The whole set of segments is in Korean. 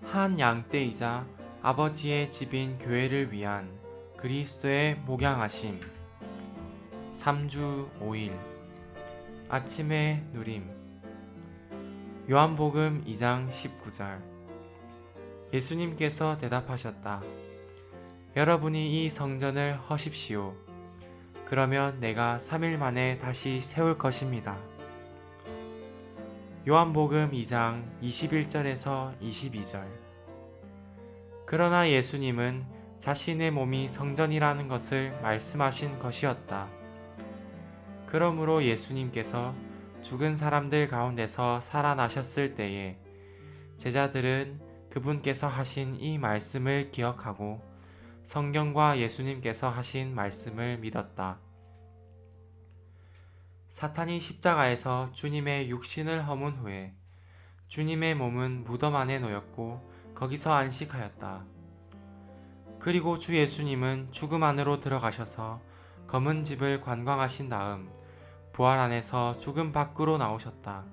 한 양떼이자 아버지의 집인 교회를 위한 그리스도의 목양하심. 3주 5일 아침의 누림. 요한복음 2장 19절. 예수님께서 대답하셨다. 여러분이 이 성전을 허십시오. 그러면 내가 3일 만에 다시 세울 것입니다. 요한복음 2장 21절에서 22절. 그러나 예수님은 자신의 몸이 성전이라는 것을 말씀하신 것이었다. 그러므로 예수님께서 죽은 사람들 가운데서 살아나셨을 때에 제자들은 그분께서 하신 이 말씀을 기억하고 성경과 예수님께서 하신 말씀을 믿었다. 사탄이 십자가에서 주님의 육신을 허문 후에 주님의 몸은 무덤 안에 놓였고 거기서 안식하였다. 그리고 주 예수님은 죽음 안으로 들어가셔서 검은 집을 관광하신 다음 부활 안에서 죽음 밖으로 나오셨다.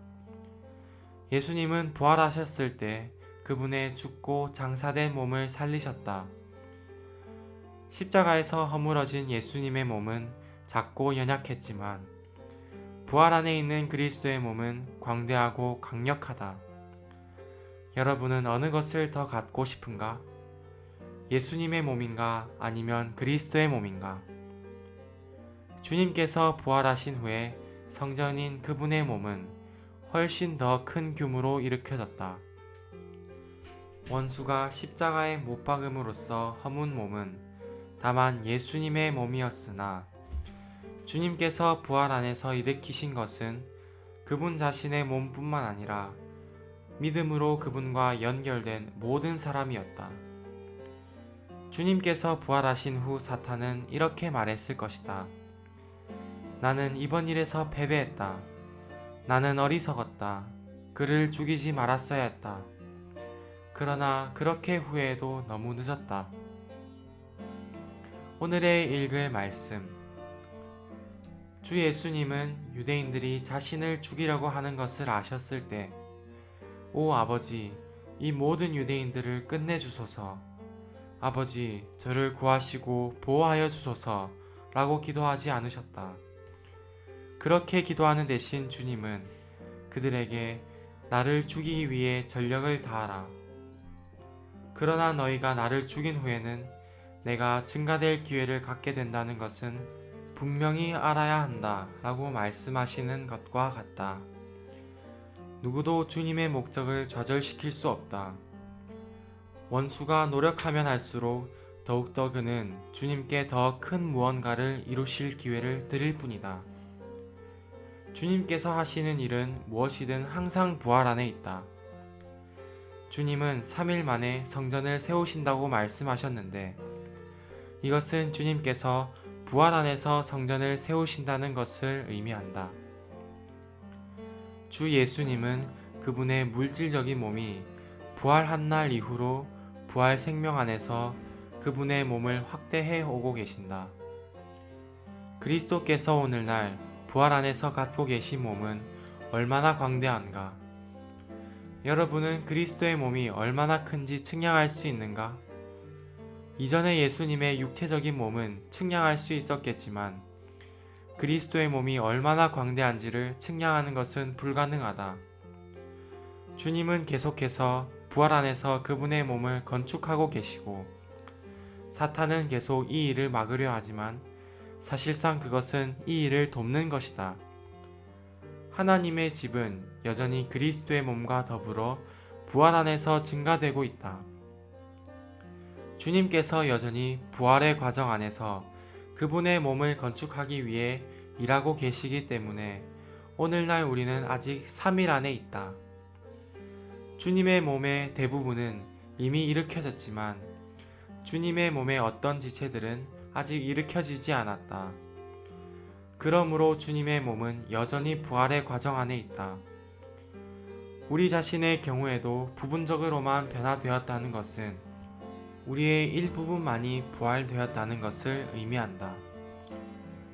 예수님은 부활하셨을 때 그분의 죽고 장사된 몸을 살리셨다. 십자가에서 허물어진 예수님의 몸은 작고 연약했지만 부활 안에 있는 그리스도의 몸은 광대하고 강력하다. 여러분은 어느 것을 더 갖고 싶은가? 예수님의 몸인가 아니면 그리스도의 몸인가? 주님께서 부활하신 후에 성전인 그분의 몸은 훨씬 더 큰 규모로 일으켜졌다. 원수가 십자가에 못 박음으로써 허문 몸은 다만 예수님의 몸이었으나 주님께서 부활 안에서 일으키신 것은 그분 자신의 몸뿐만 아니라 믿음으로 그분과 연결된 모든 사람이었다. 주님께서 부활하신 후 사탄은 이렇게 말했을 것이다. 나는 이번 일에서 패배했다. 나는 어리석었다. 그를 죽이지 말았어야 했다. 그러나 그렇게 후회해도 너무 늦었다. 오늘의 읽을 말씀. 주 예수님은 유대인들이 자신을 죽이려고 하는 것을 아셨을 때, 오 아버지, 이 모든 유대인들을 끝내주소서. 아버지, 저를 구하시고 보호하여 주소서 라고 기도하지 않으셨다. 그렇게 기도하는 대신 주님은 그들에게 나를 죽이기 위해 전력을 다하라. 그러나 너희가 나를 죽인 후에는 내가 증가될 기회를 갖게 된다는 것은 분명히 알아야 한다 라고 말씀하시는 것과 같다. 누구도 주님의 목적을 좌절시킬 수 없다. 원수가 노력하면 할수록 더욱더 그는 주님께 더 큰 무언가를 이루실 기회를 드릴 뿐이다. 주님께서 하시는 일은 무엇이든 항상 부활 안에 있다. 주님은 3일 만에 성전을 세우신다고 말씀하셨는데 이것은 주님께서 부활 안에서 성전을 세우신다는 것을 의미한다. 주 예수님은 그분의 물질적인 몸이 부활한 날 이후로 부활 생명 안에서 그분의 몸을 확대해 오고 계신다. 그리스도께서 오늘날 부활 안에서 갖고 계신 몸은 얼마나 광대한가? 여러분은 그리스도의 몸이 얼마나 큰지 측량할 수 있는가? 이전에 예수님의 육체적인 몸은 측량할 수 있었겠지만 그리스도의 몸이 얼마나 광대한지를 측량하는 것은 불가능하다. 주님은 계속해서 부활 안에서 그분의 몸을 건축하고 계시고 사탄은 계속 이 일을 막으려 하지만 사실상 그것은 이 일을 돕는 것이다. 하나님의 집은 여전히 그리스도의 몸과 더불어 부활 안에서 증가되고 있다. 주님께서 여전히 부활의 과정 안에서 그분의 몸을 건축하기 위해 일하고 계시기 때문에 오늘날 우리는 아직 3일 안에 있다. 주님의 몸의 대부분은 이미 일으켜졌지만 주님의 몸의 어떤 지체들은 아직 일으켜지지 않았다. 그러므로 주님의 몸은 여전히 부활의 과정 안에 있다. 우리 자신의 경우에도 부분적으로만 변화되었다는 것은 우리의 일부분만이 부활되었다는 것을 의미한다.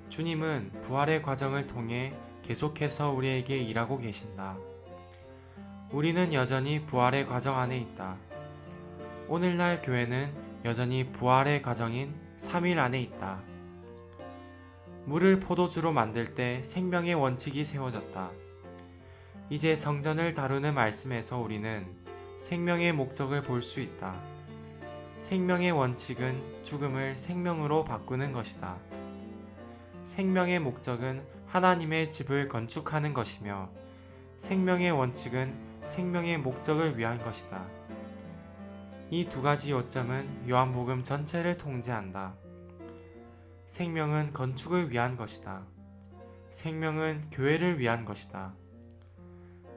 주님은 부활의 과정을 통해 계속해서 우리에게 일하고 계신다. 우리는 여전히 부활의 과정 안에 있다. 오늘날 교회는 여전히 부활의 과정인 3일 안에 있다. 물을 포도주로 만들 때 생명의 원칙이 세워졌다. 이제 성전을 다루는 말씀에서 우리는 생명의 목적을 볼 수 있다. 생명의 원칙은 죽음을 생명으로 바꾸는 것이다. 생명의 목적은 하나님의 집을 건축하는 것이며 생명의 원칙은 생명의 목적을 위한 것이다. 이 두 가지 요점은 요한복음 전체를 통제한다. 생명은 건축을 위한 것이다. 생명은 교회를 위한 것이다.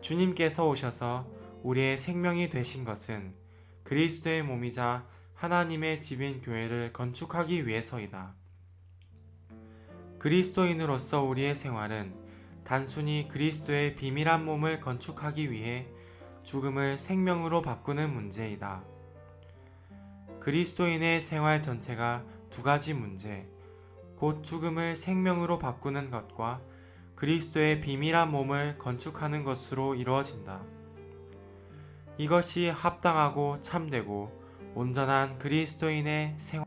주님께서 오셔서 우리의 생명이 되신 것은 그리스도의 몸이자 하나님의 집인 교회를 건축하기 위해서이다. 그리스도인으로서 우리의 생활은 단순히 그리스도의 비밀한 몸을 건축하기 위해 죽음을 생명으로 바꾸는 문제이다. 그리스도인의 생활 전체가 두 가지 문제, 곧 죽음을 생명으로 바꾸는 것과 그리스도의 비밀한 몸을 건축하는 것으로 이루어진다. 이것이 합당하고 참되고 온전한 그리스도인의 생활